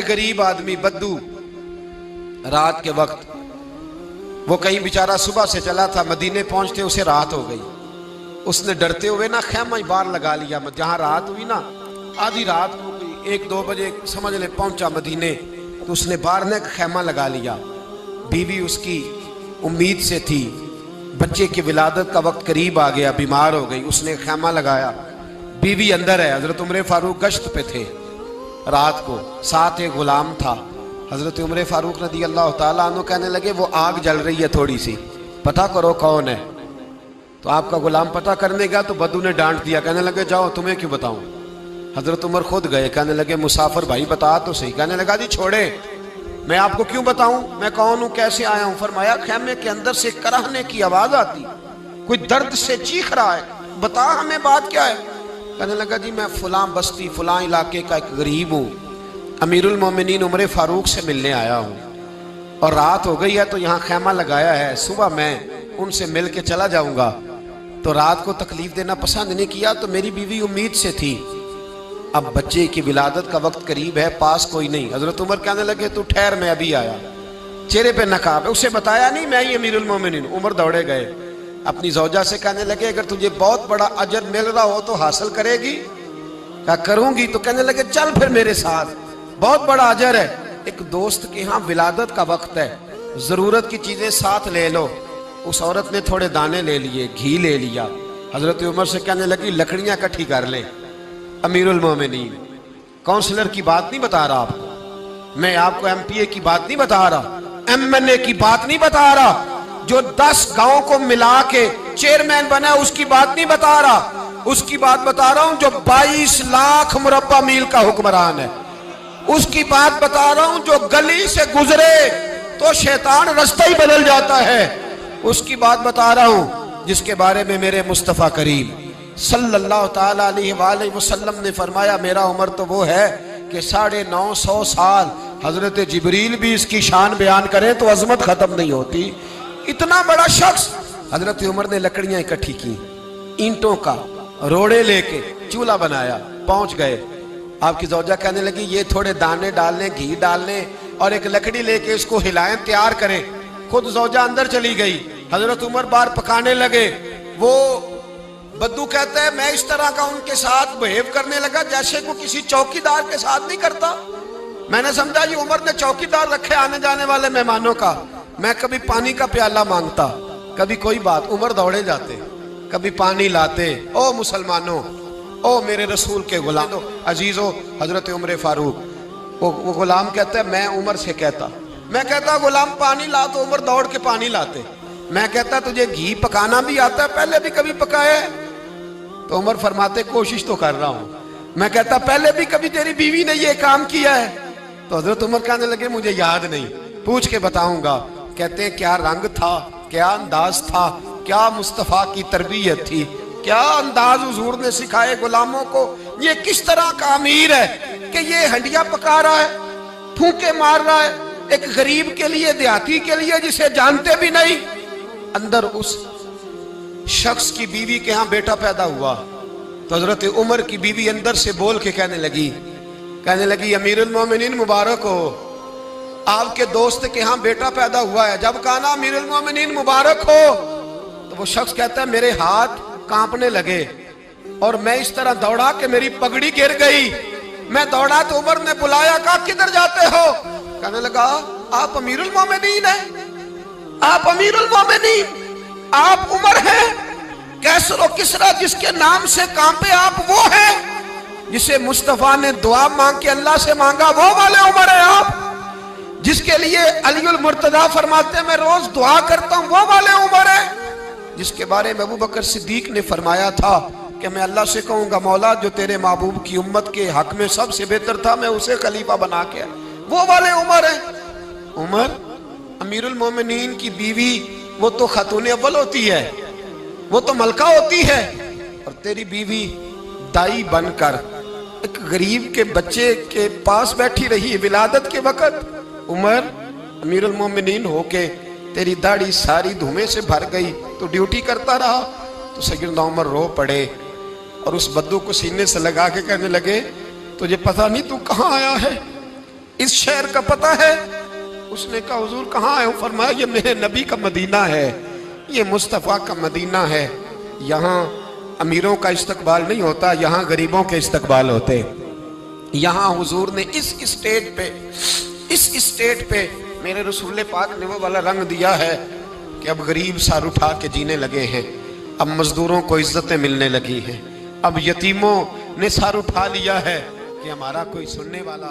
एक गरीब आदमी बद्दू, रात के वक्त वो कहीं बेचारा सुबह से चला था, मदीने पहुंचते उसे रात हो गई। उसने डरते हुए ना खैमा ही बाहर लगा लिया। जहां रात हुई ना, आधी रात को 1-2 बजे समझ ले पहुंचा मदीने, तो उसने बाहर ने खैमा लगा लिया। बीवी उसकी उम्मीद से थी, बच्चे की विलादत का वक्त करीब आ गया, बीमार हो गई, उसने खैमा लगाया। बीवी अंदर है, हजरत उमर फारूक गश्त पे थे रात को, साथ एक गुलाम था। हजरत उमर फारूक रज़ी अल्लाह ताला अन्हु कहने लगे वो आग जल रही है थोड़ी सी, पता करो कौन है। तो आपका गुलाम पता करने गया तो बद्दू ने डांट दिया, कहने लगे जाओ तुम्हें क्यों बताऊं। हजरत उमर खुद गए, कहने लगे मुसाफिर भाई बता तो सही। कहने लगा जी छोड़े, मैं आपको क्यों बताऊं, मैं कौन हूं, कैसे आया हूं। फरमाया खैमे के अंदर से कराहने की आवाज आती, कोई दर्द से चीख रहा है, बता हमें बात क्या है। कहने लगा जी मैं फलां बस्ती फलां इलाके का एक गरीब हूँ, अमीरुल मोमिनीन उमर फारूक से मिलने आया हूँ, और रात हो गई है तो यहाँ खैमा लगाया है, सुबह मैं उनसे मिल के चला जाऊंगा। तो रात को तकलीफ देना पसंद नहीं किया, तो मेरी बीवी उम्मीद से थी, अब बच्चे की विलादत का वक्त करीब है, पास कोई नहीं। हजरत उमर कहने लगे तू ठहर, मैं अभी आया। चेहरे पे नकाब है, उसे बताया नहीं मैं ही अमीरुल मोमिनीन। उमर दौड़े गए, अपनी जौजा से कहने लगे अगर तुझे बहुत बड़ा अजर मिल रहा हो तो हासिल करेगी। क्या करूंगी। तो कहने लगे चल फिर मेरे साथ, बहुत बड़ा अजर है। एक दोस्त के यहाँ विलादत का वक्त है, जरूरत की चीजें साथ ले लो। उस औरत ने थोड़े दाने ले लिए, घी ले लिया। हजरत उमर से कहने लगी लकड़ियां इकट्ठी कर ले। अमीरुल मोमिनीन, काउंसलर की बात नहीं बता रहा आपको, मैं आपको एमपीए की बात नहीं बता रहा, एमएनए की बात नहीं बता रहा, जो 10 गांव को मिला के चेयरमैन बना उसकी बात नहीं बता रहा, उसकी बात बता रहा हूं जो 22 लाख मुरब्बा मील का हुक्मरान है। उसकी बात बता रहा हूं जो गली से गुजरे तो शैतान रास्ता ही बदल जाता है। उसकी बात बता रहा हूं जिसके बारे में मेरे मुस्तफा करीम सल्लल्लाहु ताला अलैहि वसल्लम ने फरमाया मेरा उम्र तो वो है कि 950 साल हजरत जिब्रील भी इसकी शान बयान करें तो अजमत खत्म नहीं होती। इतना बड़ा शख्स। हजरत उमर ने लकड़ियां इकट्ठी की, ईंटों का रोड़े लेके चूल्हा बनाया, पहुंच गए। आपकी जौजा कहने लगी ये थोड़े दाने डालने, घी डालने और एक लकड़ी लेके इसको हिलाएं, तैयार करें। खुद जौजा अंदर चली गई, हजरत उमर बाहर पकाने लगे। वो बद्दू कहता है मैं इस तरह का उनके साथ बिहेव करने लगा जैसे को किसी चौकीदार के साथ नहीं करता। मैंने समझा ये उमर ने चौकीदार रखे आने जाने वाले मेहमानों का। मैं कभी पानी का प्याला मांगता, कभी कोई बात, उमर दौड़े जाते, कभी पानी लाते। ओ मुसलमानों, ओ मेरे रसूल के गुलाम अजीजो, हजरत उमर फारूक। वो गुलाम कहता है मैं उमर से कहता, मैं कहता गुलाम पानी ला, तो उमर दौड़ के पानी लाते। मैं कहता तुझे घी पकाना भी आता है, पहले भी कभी पकाया है? तो उमर फरमाते कोशिश तो कर रहा हूं। मैं कहता पहले भी कभी तेरी बीवी ने ये काम किया है? तो हजरत उमर कहने लगे मुझे याद नहीं, पूछ के बताऊंगा। कहते हैं क्या रंग था, क्या अंदाज था, क्या मुस्तफा की तरबियत थी, क्या अंदाज हुजूर ने सिखाए गुलामों को। ये किस तरह का अमीर है कि ये हंडिया पका रहा है, फूंके मार रहा है एक गरीब के लिए, देहाती के लिए जिसे जानते भी नहीं। अंदर उस शख्स की बीवी के यहाँ बेटा पैदा हुआ तो हजरत उमर की बीवी अंदर से बोल के कहने लगी अमीरुल मोमिनीन मुबारक हो, आपके दोस्त के यहाँ बेटा पैदा हुआ है। जब कहा ना अमीरुल मोमिनीन मुबारक हो, तो वो शख्स कहता है मेरे हाथ कांपने लगे और मैं इस तरह दौड़ा कि मेरी पगड़ी गिर गई। मैं दौड़ा तो उमर ने बुलाया, कहा किधर जाते हो? कहने लगा आप अमीरुल मोमिनीन हैं, आप अमीरुल मोमिनीन, आप उमर हैं। कैसर और किसरा जिसके नाम से कांपे आप वो हैं, जिसे मुस्तफा ने दुआ मांग के अल्लाह से मांगा वो वाले उमर है आप, जिसके लिए अलीउल मुर्तजा फरमाते हैं मैं रोज दुआ करता हूं वो वाले उमर है, जिसके बारे में अबू बकर सिद्दीक ने फरमाया था कि मैं अल्लाह से कहूंगा मौला जो तेरे महबूब की उम्मत के हक में सबसे बेहतर था मैं उसे खलीफा बना के, वो वाले उमर है। उमर अमीरुल मोमिनीन की बीवी वो तो खातून अव्वल होती है, वो तो मलका होती है, और तेरी बीवी दाई बनकर एक गरीब के बच्चे के पास बैठी रही विलादत के वक्त। उमर अमीरुल मोमिनीन होके तेरी दाढ़ी सारी धुएं से भर गई, तो ड्यूटी करता रहा। तो सैयदना उमर रो पड़े और उस बद्दू को सीने से लगा के कहने लगे तुझे पता नहीं तू कहाँ आया है, इस शहर का पता है? उसने कहा हुजूर कहाँ है? फरमाया ये मेरे नबी का मदीना है, ये मुस्तफ़ा का मदीना है। यहाँ अमीरों का इस्तकबाल नहीं होता, यहाँ गरीबों के इस्तकबाल होते। यहाँ हुजूर ने इस स्टेट पे मेरे रसूल पाक ने वो वाला रंग दिया है कि अब गरीब सर उठा के जीने लगे हैं, अब मजदूरों को इज्जतें मिलने लगी हैं, अब यतीमों ने सर उठा लिया है कि हमारा कोई सुनने वाला